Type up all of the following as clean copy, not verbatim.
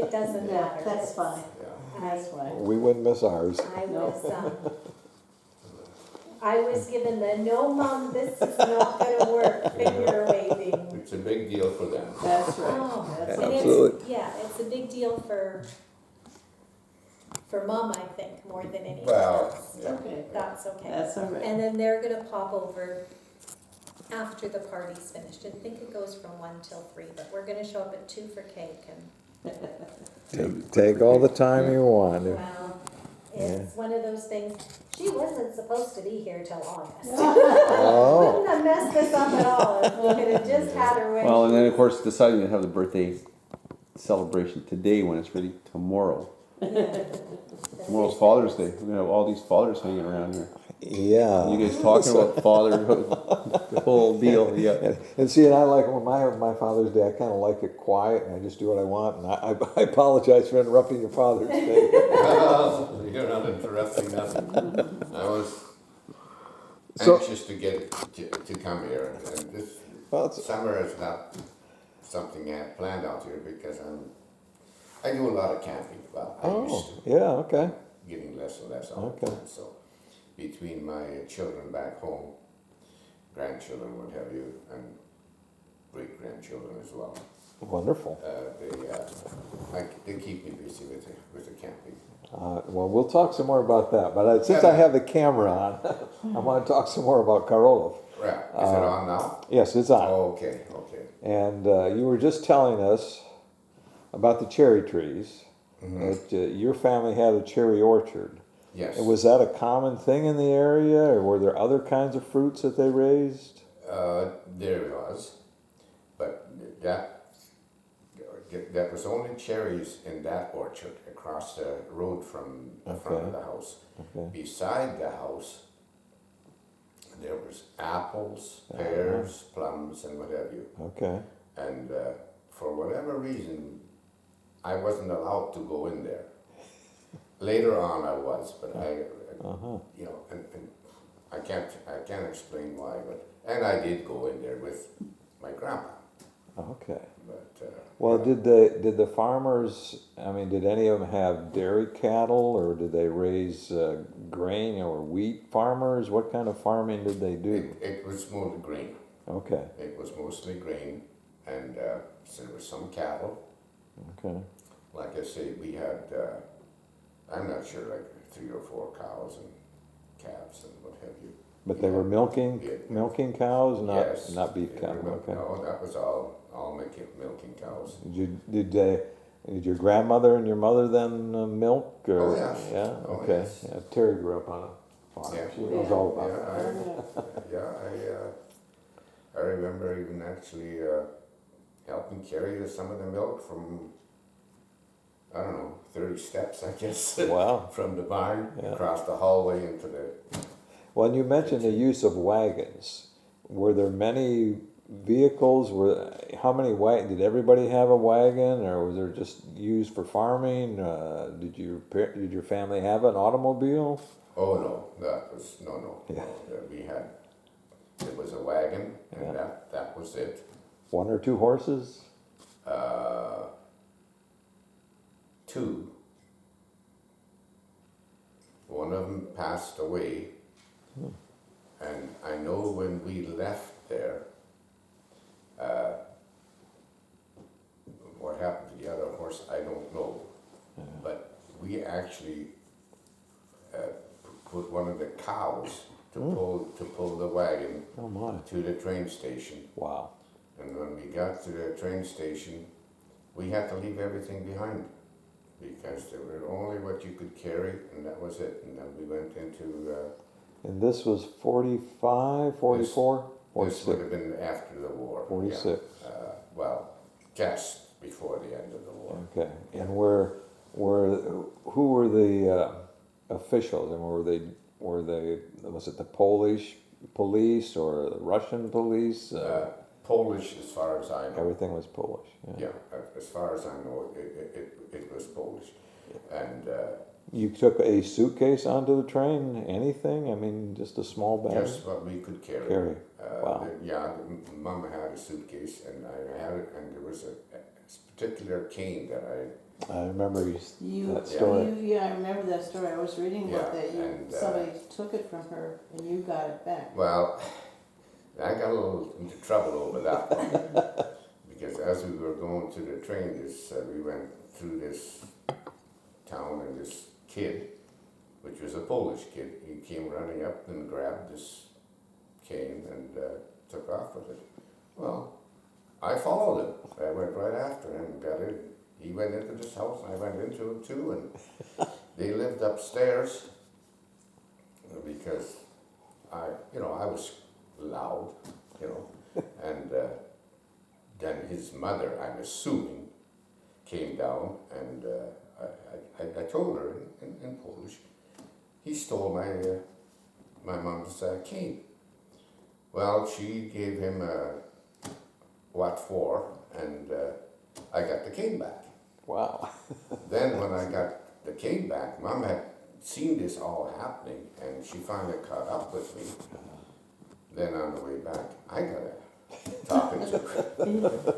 it doesn't Yeah, matter. that's fine. Yeah. That's fine. We wouldn't miss ours. I was given the no, mom, this is not gonna work finger waving. It's a big deal for them. That's right. Oh, That's and right. Absolutely. it's a big deal for mom, I think, more than anything Well, else. yeah. Okay, That's okay. that's all right. And then they're gonna pop over after the party's finished. I think it goes from 1 till 3, but we're gonna show up at 2 for cake and, Take all the time you want. well, it's one of those things. She wasn't supposed to be here till August. Oh, Wouldn't have messed this up at all if we could have just had her when. Well, and then of course deciding to have the birthday celebration today when it's really tomorrow. Tomorrow's Father's Day. We're gonna have all these fathers hanging around here. yeah. You guys talking about fatherhood, the whole deal. Yeah. And see, and I like, when I have my Father's Day, I kind of like it quiet, and I just do what I want, and I apologize for interrupting your Father's Day. You're not interrupting nothing. I was So- anxious to get to come here, and this Well, it's- summer is not something I had planned out here because I do a lot of camping. Well, I used Oh, to. yeah, okay. Getting less and less all Okay. the time. So between my children back home, grandchildren, what have you, and great grandchildren as well, Wonderful. they keep me busy with the camping. Well, we'll talk some more about that, but since I have the camera on, I want to talk some more about Karolew. Right, is it on now? Yes, it's on. Oh, okay. And you were just telling us about the cherry trees. That your family had a cherry orchard. Yes. And was that a common thing in the area, or were there other kinds of fruits that they raised? There it was, but that was only cherries in that orchard across the road from the front of the house. Okay. Beside the house, there was apples, pears, plums, and what have you. Okay. And for whatever reason, I wasn't allowed to go in there. Later on, I was, but you know, and I can't explain why, and I did go in there with my grandpa. Okay. But Well, did the farmers? I mean, did any of them have dairy cattle, or did they raise grain or wheat farmers? What kind of farming did they do? it was mostly grain. Okay. It was mostly grain, and so there was some cattle. Okay. Like I say, we had, I'm not sure, like 3 or 4 cows and calves and what have you. But they were milking cows, Yes. not beef They cattle. were Okay. No, that was all milking cows. Did your grandmother and your mother then milk? Or, Oh, yes. Yeah. Oh, Okay. yes. Yeah. Terry grew up on a farm. Yeah. She knows all about it. I remember even actually helping carry some of the milk from, I don't know, 30 steps, I guess. Wow. From the barn Yeah. across the hallway into the. Well, and you mentioned the use of wagons. Were there many vehicles? How many did everybody have a wagon, or was there just used for farming? Did your family have an automobile? Oh no, that was no. Yeah. It was a wagon, and Yeah. that was it. 1 or 2 horses? 2. One of them passed away, and I know when we left there, what happened to the other horse, I don't know. But we actually put one of the cows to pull the wagon Oh my! to the train station. Wow. And when we got to the train station, we had to leave everything behind because there were only what you could carry, and that was it. And then we went into. And this was 45, 44, This would 46. have been after the war. 46. Yeah. Well, just before the end of the war. Okay. And who were the officials? And were they was it the Polish police or the Russian police? Polish, as far as I know. Everything was Polish. Yeah, as far as I know, it was Polish. And You took a suitcase onto the train? Anything? I mean, just a small bag? just what we could carry. Carry. Wow. Mom had a suitcase, and I had it, and there was a particular cane that I remember You, that story. yeah, I remember that story. I was reading about Yeah, that. and, Somebody took it from her and you got it back. Well, I got a little into trouble over that one. Because as we were going to the train, we went through this town, and this kid, which was a Polish kid, he came running up and grabbed this cane and took off with it. Well, I followed him. I went right after him and got in. He went into this house, and I went into it too, and they lived upstairs because I was loud, and then his mother, I'm assuming, came down, and I told her in Polish, he stole my mom's cane. Well, she gave him a what for, and I got the cane back. Wow. Then when I got the cane back, Mom had seen this all happening, and she finally caught up with me. Then on the way back, I got talking to her.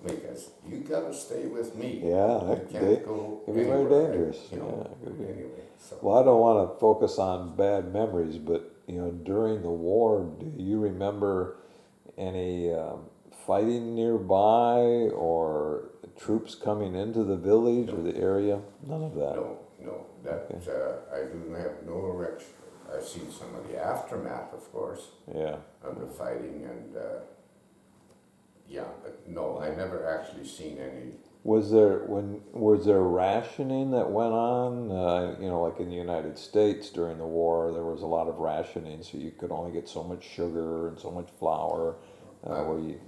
Because you gotta stay with me. Yeah, You that can't go can be very anywhere, dangerous. Yeah, Yeah. anyway, so. Well, I don't want to focus on bad memories, but during the war, do you remember any fighting nearby or troops coming into the village or the area? None of that. No, that, I do have no recollection. I've seen some of the aftermath, of course, Yeah. of the fighting, and yeah, but no, I never actually seen any. Was there rationing that went on? Like in the United States during the war, there was a lot of rationing, so you could only get so much sugar and so much flour. Where you,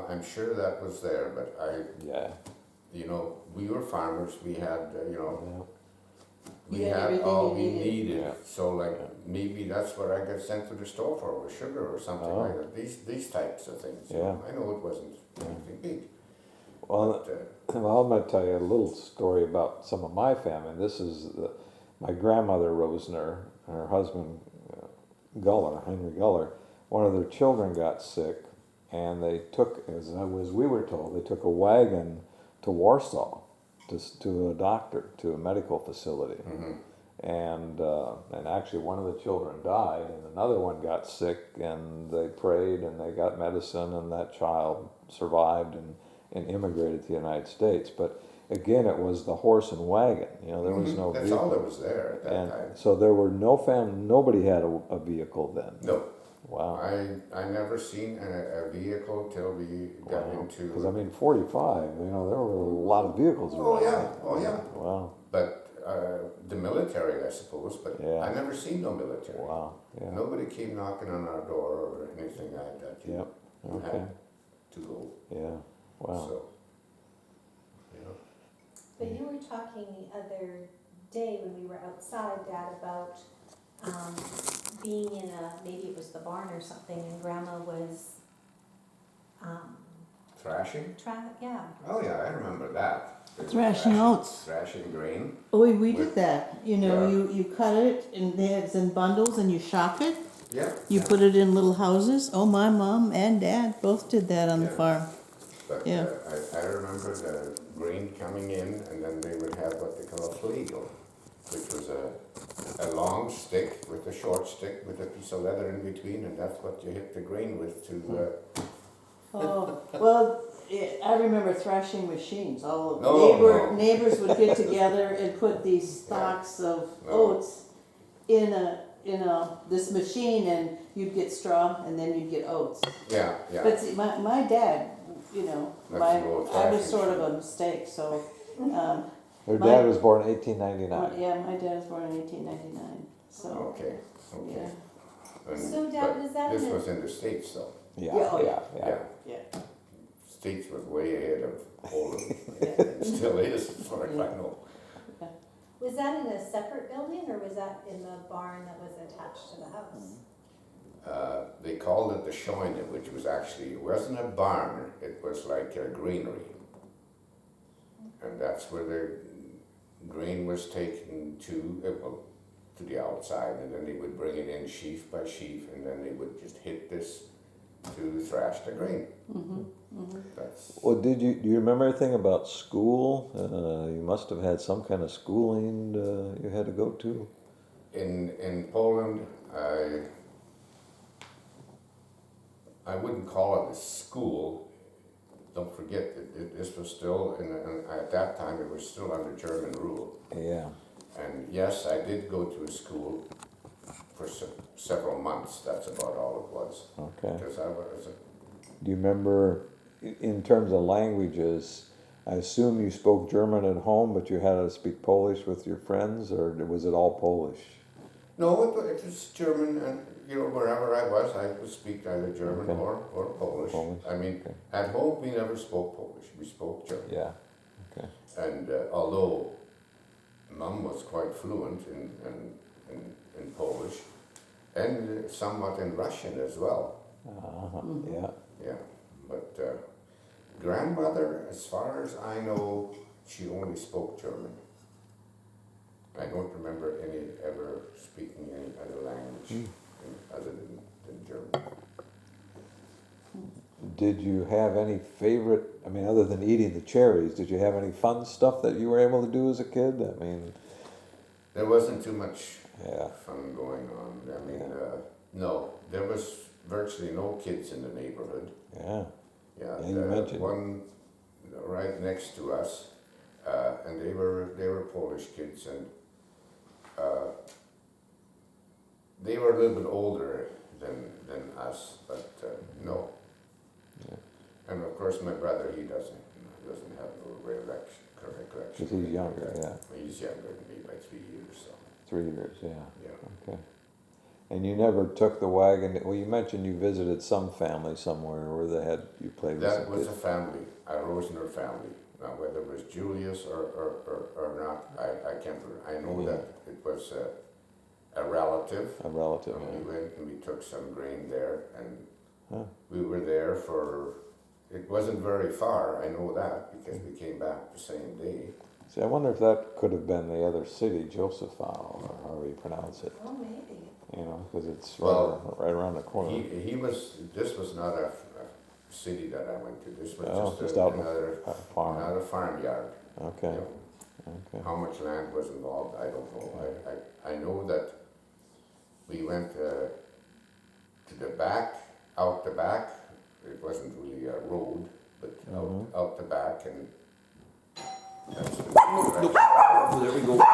I'm sure that was there, but yeah, we were farmers. We had, yeah, we You had had everything all you we needed. needed. Yeah. So maybe that's what I got sent to the store for, was sugar or something Oh. like that. These types of things. Yeah. I know it wasn't anything big. Well, But, well, I'm going to tell you a little story about some of my family. This is my grandmother Rosner and her husband Guller, Henry Guller. One of their children got sick, and they took, as we were told, they took a wagon to Warsaw to a doctor, to a medical facility. And actually one of the children died, and another one got sick, and they prayed and they got medicine, and that child survived and immigrated to the United States. But again, it was the horse and wagon. There was no that's vehicle. all that was there at that And time. so there were nobody had a vehicle then. No, Wow. I never seen a vehicle till we got into. Because 45, there were a lot of vehicles around. Oh yeah. Wow. But the military, I suppose, but Yeah. I never seen no military. Wow. Yeah. Nobody came knocking on our door or anything like that. You Yep. Okay. had to go. Yeah. Wow. So, But you were talking the other day when we were outside, Dad, about being in maybe it was the barn or something, and Grandma was, thrashing? yeah. Oh yeah, I remember that. Thrashing oats. Thrashing grain. Oh, we did that. Yeah. You cut it and it's in bundles and you shop it. Yeah. You put it in little houses. Oh, my mom and dad both did that on the Yeah. farm. But Yeah. I remember the grain coming in, and then they would have what they call a flegel, which was a long stick with a short stick with a piece of leather in between, and that's what you hit the grain with to. Oh, well, I remember thrashing machines. All No. neighbors would get together and put these stalks of No. oats in this machine, and you'd get straw, and then you'd get oats. Yeah. But see, my dad, That's I the old was thrashing sort of machine. a mistake. So, Her My- dad was born in 1899. yeah, my dad was born in 1899. So, Okay. yeah, And- So, Dad, but was that This in a- was in the States, though. Yeah. Yeah, oh, Yeah. Yeah. yeah. States was way ahead of Poland. Yeah. It still is, as far as I know. Was that in a separate building, or was that in the barn that was attached to the house? They called it the Scheune, which was actually, it wasn't a barn, it was like a granary. And that's where the grain was taken to the outside, and then they would bring it in sheaf by sheaf, and then they would just hit this to thrash the grain. That's, Well, do you remember anything about school? You must have had some kind of schooling you had to go to. in Poland, I wouldn't call it a school. Don't forget that this was still, at that time, it was still under German rule. Yeah. And yes, I did go to a school for several months. That's about all it was. Okay. Because I was, Do you remember, in terms of languages, I assume you spoke German at home, but you had to speak Polish with your friends, or was it all Polish? no, it was German, and wherever I was, I would speak either German Okay. or Polish. Polish, I mean, okay. at home we never spoke Polish. We spoke German. Yeah. Okay. And although Mum was quite fluent in Polish and somewhat in Russian as well. Yeah. Yeah, but grandmother, as far as I know, she only spoke German. I don't remember ever speaking any other language other than German. Did you have any favorite, I mean, other than eating the cherries, did you have any fun stuff that you were able to do as a kid? I mean, There wasn't too much yeah. fun going on. I mean, no, there was virtually no kids in the neighborhood. Yeah. Yeah, Yeah, you mentioned. one right next to us, and they were Polish kids, and they were a little bit older than us, but no. Yeah. And of course, my brother, he doesn't have no recollection. Because he's younger, yeah. He's younger than me by 3 years, so 3 years, yeah. yeah. Okay. And you never took the wagon, well, you mentioned you visited some family somewhere where they had, you played with That some was kids. a family, a Rosner family. Now, whether it was Julius or not, I can't remember. I know Yeah. that it was a relative. A relative, And yeah. we went and we took some grain there, and Huh. we were there for, it wasn't very far, I know that, because we came back the same day. See, I wonder if that could have been the other city, Josephau, or however you pronounce it, Oh, maybe. you know, because it's Well, right around the corner. This was not a city that I went to, this was Oh, just just out in another a farm. farmyard. Okay, You know. okay. How much land was involved, I don't know. I know that we went to the back, out the back. It wasn't really a road, but out the back, and that's the direction. There we go.